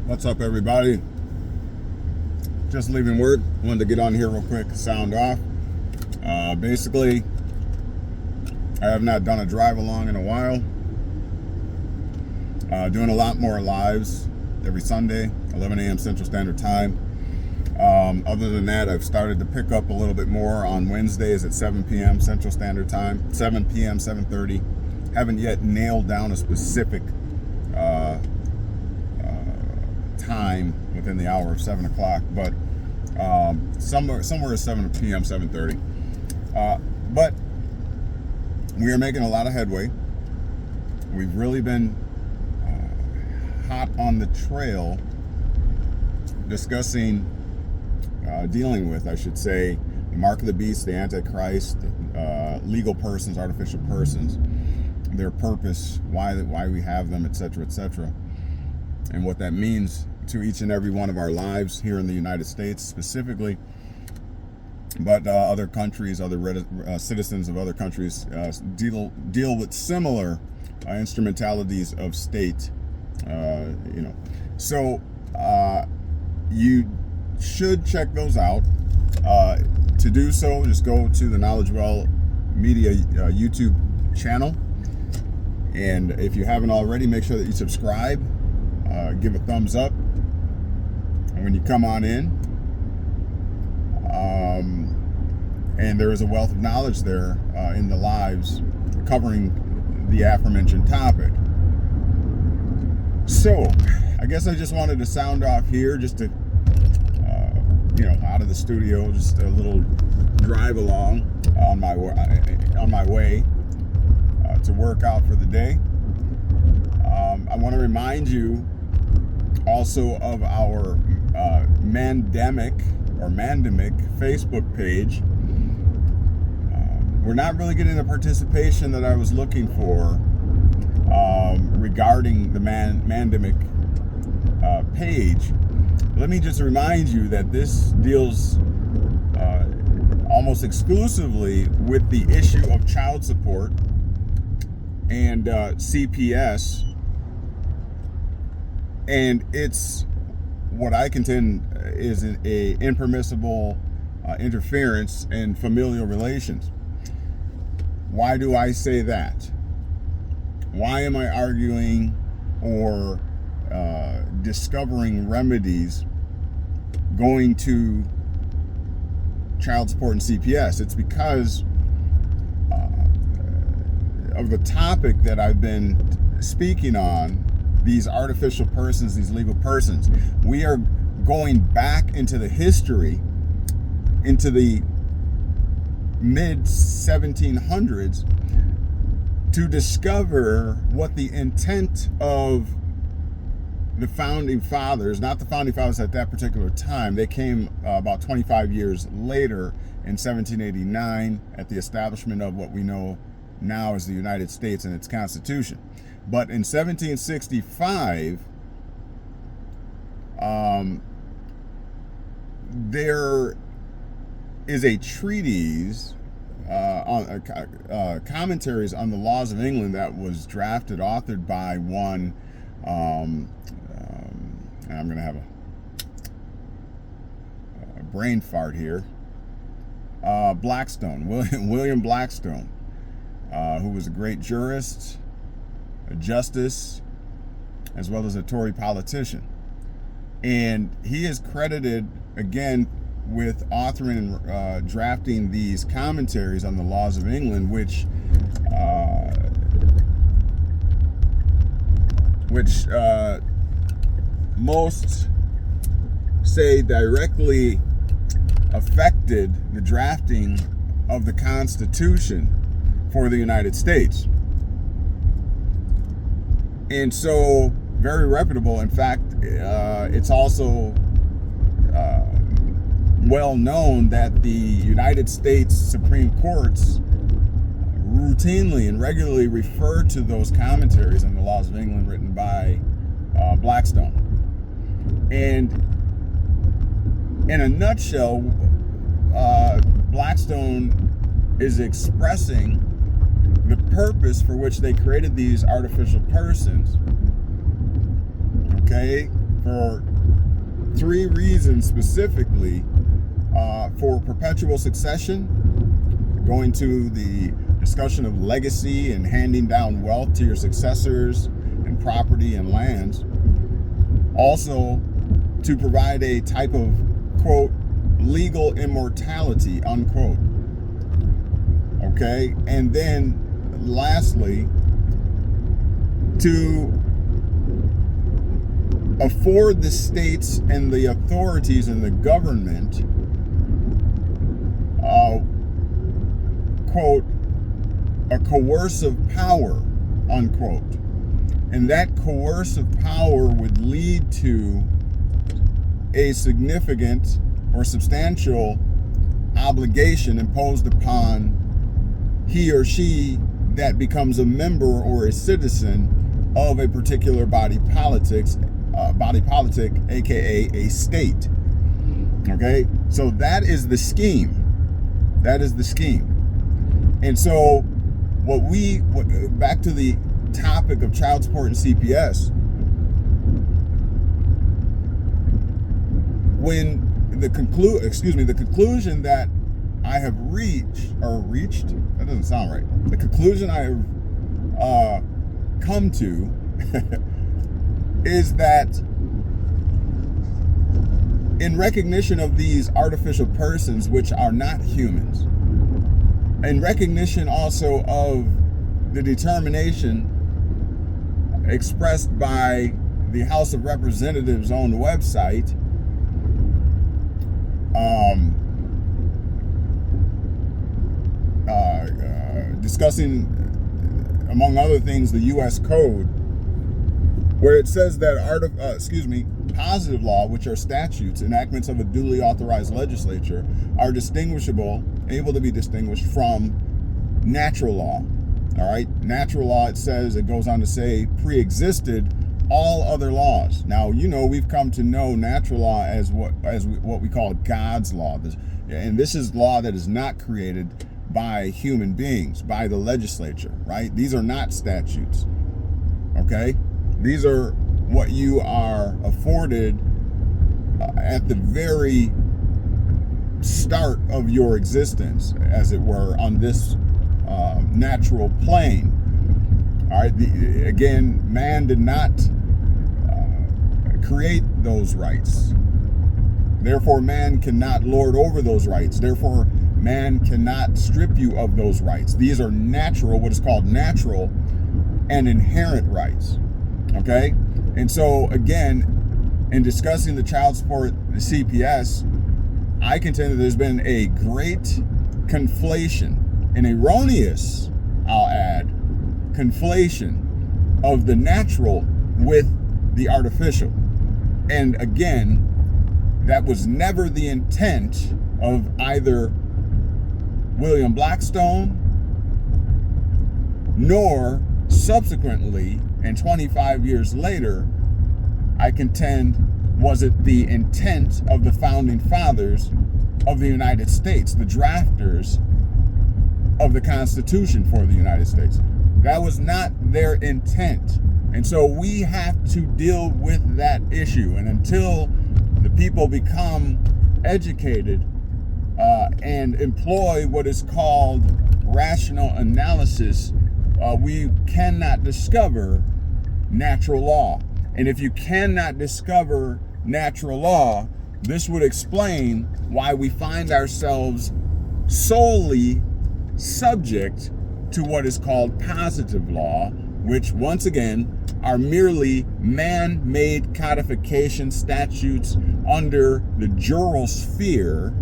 What's up, everybody? Just leaving work. Wanted to get on here real quick, sound off. Basically, I have not done a drive along in a while. Doing a lot more lives every Sunday, 11 a.m. Central Standard Time. Other than that, I've started to pick up a little bit more on Wednesdays at 7 p.m. Central Standard Time, 7 p.m., 7:30. Haven't yet nailed down a specific time within the hour of 7 o'clock, but somewhere at 7 p.m., 7:30. But we are making a lot of headway. We've really been hot on the trail discussing, dealing with, I should say, the mark of the beast, the Antichrist, legal persons, artificial persons, their purpose, why we have them, etc., etc., and what that means to each and every one of our lives here in the United States specifically, but other countries, other citizens of other countries deal with similar instrumentalities of state. So you should check those out. To do so, just go to the Knowledge Well Media YouTube channel, and if you haven't already, make sure that you subscribe, give a thumbs up, and when you come on in, and there is a wealth of knowledge there in the lives covering the aforementioned topic. So I guess I just wanted to sound off here, just to out of the studio, just a little drive along on my way to work out for the day. I want to remind you also of our Mandemic Facebook page. We're not really getting the participation that I was looking for regarding the Mandemic page. Let me just remind you that this deals almost exclusively with the issue of child support and CPS, and it's what I contend is a impermissible interference in familial relations. Why do I say that? Why am I arguing or discovering remedies going to child support and CPS? It's because of the topic that I've been speaking on, these artificial persons, these legal persons. We are going back into the history, into the mid 1700s, to discover what the intent of the founding fathers, not the founding fathers at that particular time. They came about 25 years later in 1789 at the establishment of what we know now as the United States and its Constitution. But in 1765, there is a treatise on commentaries on the laws of England that was drafted, authored by one, and I'm going to have a brain fart here, Blackstone, William Blackstone, who was a great jurist, a justice, as well as a Tory politician. And he is credited, again, with authoring and drafting these commentaries on the laws of England, which most say directly affected the drafting of the Constitution for the United States. And so, very reputable. In fact, it's also well known that the United States Supreme Courts routinely and regularly refer to those commentaries on the laws of England written by Blackstone. And in a nutshell, Blackstone is expressing the purpose for which they created these artificial persons. Okay? for 3 reasons specifically: for perpetual succession, going to the discussion of legacy and handing down wealth to your successors and property and lands. Also, to provide a type of, quote, legal immortality, unquote. Okay? And then, lastly, to afford the states and the authorities and the government, quote, a coercive power, unquote. And that coercive power would lead to a significant or substantial obligation imposed upon he or she that becomes a member or a citizen of a particular body politic, aka a state. Okay, so that is the scheme. That is the scheme. And so back to the topic of child support and CPS, when the conclusion that I have reached, that doesn't sound right. The conclusion I have come to is that in recognition of these artificial persons, which are not humans, in recognition also of the determination expressed by the House of Representatives on the website, discussing, among other things, the U.S. Code, where it says that positive law, which are statutes, enactments of a duly authorized legislature, are able to be distinguished from natural law. All right, natural law, it goes on to say, pre-existed all other laws. Now, we've come to know natural law as what we call God's law, and this is law that is not created by human beings, by the legislature. Right? These are not statutes. Okay, these are what you are afforded at the very start of your existence, as it were, on this natural plane. All right. Again, man did not create those rights. Therefore, man cannot lord over those rights. Therefore, man cannot strip you of those rights. These are natural, what is called natural and inherent rights. Okay? And so, again, in discussing the child support, the CPS, I contend that there's been a great conflation, an erroneous, I'll add, conflation of the natural with the artificial. And again, that was never the intent of either William Blackstone, nor subsequently, and 25 years later, I contend, was it the intent of the founding fathers of the United States, the drafters of the Constitution for the United States. That was not their intent. And so we have to deal with that issue. And until the people become educated and employ what is called rational analysis, we cannot discover natural law. And if you cannot discover natural law, this would explain why we find ourselves solely subject to what is called positive law, which once again are merely man-made codification statutes under the jural sphere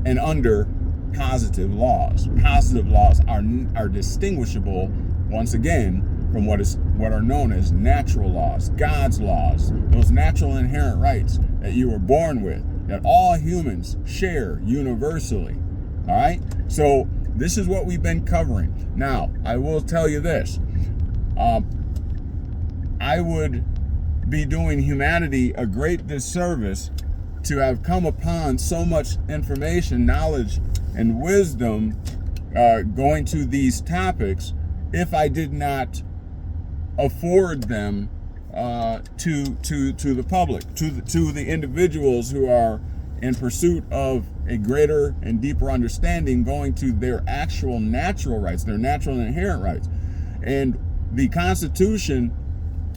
and under positive laws. Positive laws are distinguishable, once again, from what are known as natural laws, God's laws, those natural inherent rights that you were born with, that all humans share universally. All right? So this is what we've been covering. Now, I will tell you this. I would be doing humanity a great disservice to have come upon so much information, knowledge, and wisdom going to these topics if I did not afford them to the public, to the individuals who are in pursuit of a greater and deeper understanding, going to their actual natural rights, their natural and inherent rights. And the Constitution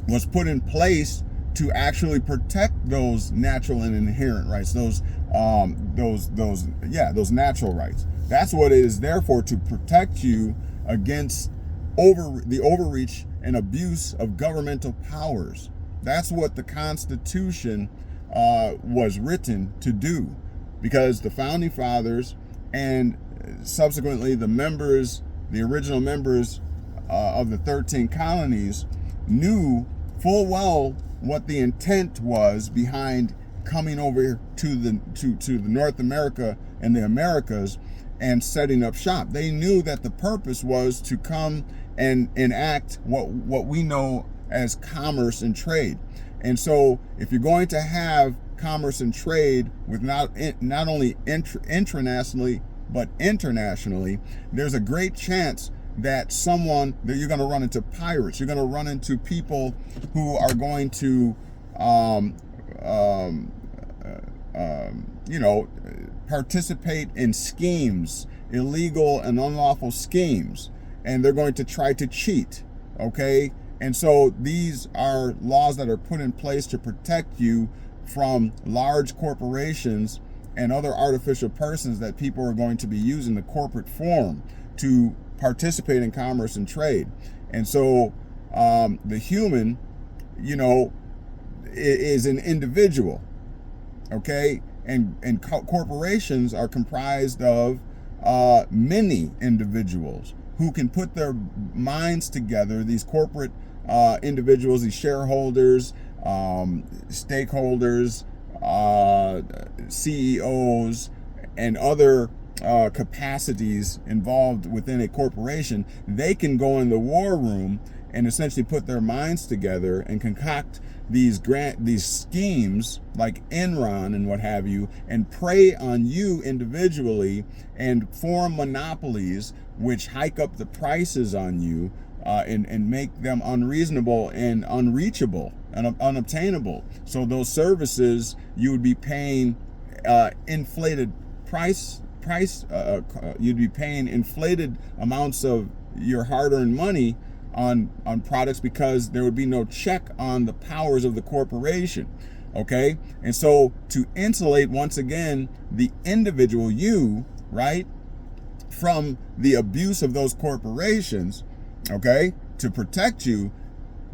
was put in place to actually protect those natural and inherent rights, those natural rights. That's what it is there for, to protect you against the overreach and abuse of governmental powers. That's what the Constitution was written to do, because the Founding Fathers and subsequently the original members of the 13 colonies knew full well what the intent was behind coming over to the North America and the Americas and setting up shop. They knew that the purpose was to come and enact what we know as commerce and trade. And so if you're going to have commerce and trade with not only intranationally but internationally, there's a great chance that you're going to run into pirates. You're going to run into people who are going to participate in schemes, illegal and unlawful schemes, and they're going to try to cheat. Okay. And so these are laws that are put in place to protect you from large corporations and other artificial persons that people are going to be using the corporate form to participate in commerce and trade. And so the human, is an individual. Okay. And corporations are comprised of many individuals who can put their minds together. These corporate individuals, these shareholders, stakeholders, CEOs, and other capacities involved within a corporation, they can go in the war room and essentially put their minds together and concoct these schemes like Enron and what have you, and prey on you individually and form monopolies which hike up the prices on you and make them unreasonable and unreachable and unobtainable. So those services, you would be paying inflated you'd be paying inflated amounts of your hard-earned money on products, because there would be no check on the powers of the corporation. Okay. And so to insulate, once again, the individual, you, right, from the abuse of those corporations, okay, to protect you,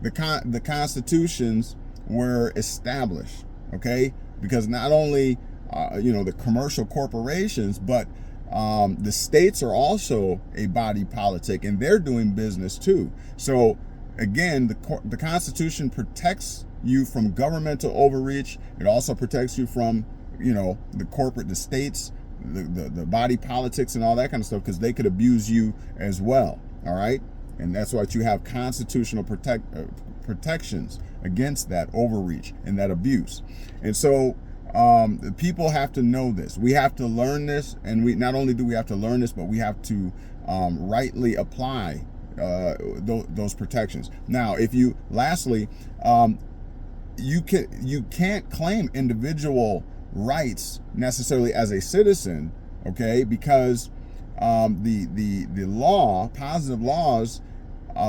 the constitutions were established. Okay. Because not only the commercial corporations, but the states are also a body politic, and they're doing business too. So again, the Constitution protects you from governmental overreach. It also protects you from, the states, the body politics and all that kind of stuff, because they could abuse you as well. All right. And that's why you have constitutional protections against that overreach and that abuse. And so the people have to know this. We have to learn this, and we not only do we have to learn this, but we have to rightly apply those protections. Now, lastly, you can't claim individual rights necessarily as a citizen, okay? Because the law, positive laws,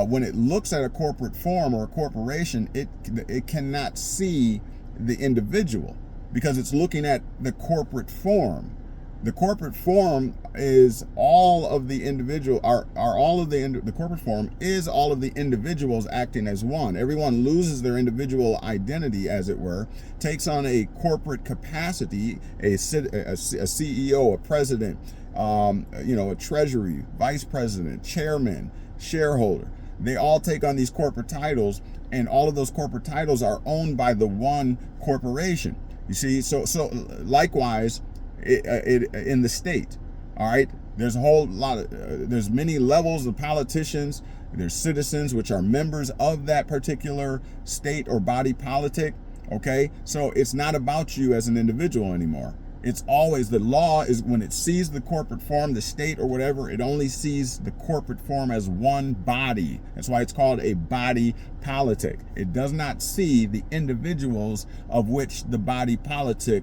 when it looks at a corporate form or a corporation, it cannot see the individual, because it's looking at the corporate form. The corporate form is all of the individual, the corporate form is all of the individuals acting as one. Everyone loses their individual identity, as it were, takes on a corporate capacity, a CEO, a president, a treasury, vice president, chairman, shareholder. They all take on these corporate titles, and all of those corporate titles are owned by the one corporation. You see, so likewise, in the state, all right, there's a whole lot of, there's many levels of politicians. There's citizens, which are members of that particular state or body politic. Okay, so it's not about you as an individual anymore. It's always, the law is, when it sees the corporate form, the state or whatever, it only sees the corporate form as one body. That's why it's called a body politic. It does not see the individuals of which the body politic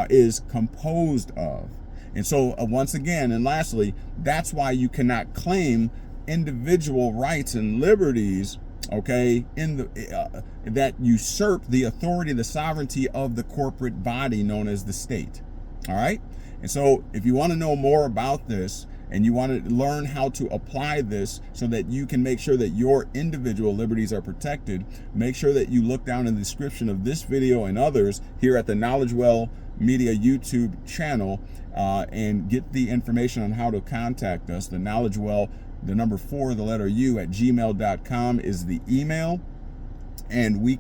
is composed of. And so once again, and lastly, that's why you cannot claim individual rights and liberties, okay, in the that usurp the authority, the sovereignty of the corporate body known as the state. All right. And so if you want to know more about this and you want to learn how to apply this so that you can make sure that your individual liberties are protected, make sure that you look down in the description of this video and others here at the Knowledge Well Media YouTube channel and get the information on how to contact us. The Knowledge Well, the number 4, the letter U, at gmail.com is the email. And we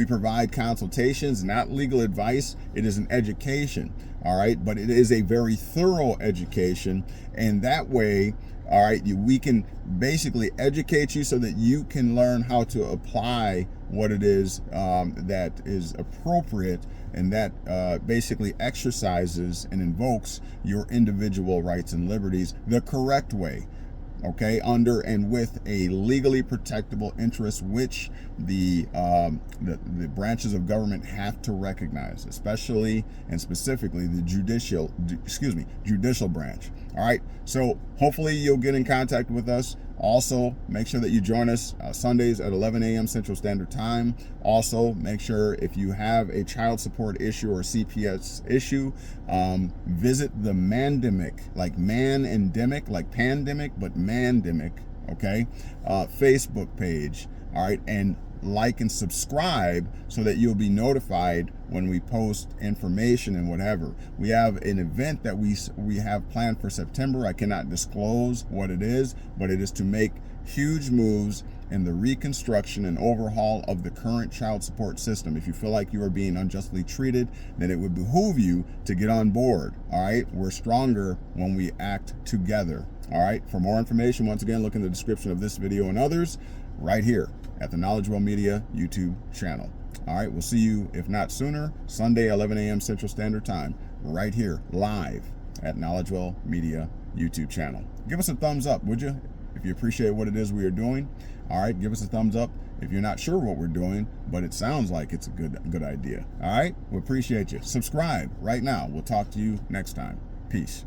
provide consultations, not legal advice. It is an education, all right? But it is a very thorough education. And that way, all right, we can basically educate you so that you can learn how to apply what it is that is appropriate, and that basically exercises and invokes your individual rights and liberties the correct way. Okay, under and with a legally protectable interest, which the branches of government have to recognize, especially and specifically the judicial branch. All right, so hopefully you'll get in contact with us. Also, make sure that you join us Sundays at 11 a.m. Central Standard Time. Also, make sure if you have a child support issue or CPS issue, visit the Mandemic, like man-endemic, like pandemic, but Mandemic, okay, Facebook page. All right, and like and subscribe so that you'll be notified when we post information and whatever. We have an event that we have planned for September. I cannot disclose what it is, but it is to make huge moves in the reconstruction and overhaul of the current child support system. If you feel like you are being unjustly treated, then it would behoove you to get on board. All right, we're stronger when we act together. All right, for more information, once again, look in the description of this video and others right here at the Knowledge Well Media YouTube channel. All right, we'll see you, if not sooner, Sunday, 11 a.m. Central Standard Time, right here, live at Knowledge Well Media YouTube channel. Give us a thumbs up, would you? If you appreciate what it is we are doing. All right, give us a thumbs up if you're not sure what we're doing, but it sounds like it's a good idea. All right, we appreciate you. Subscribe right now. We'll talk to you next time. Peace.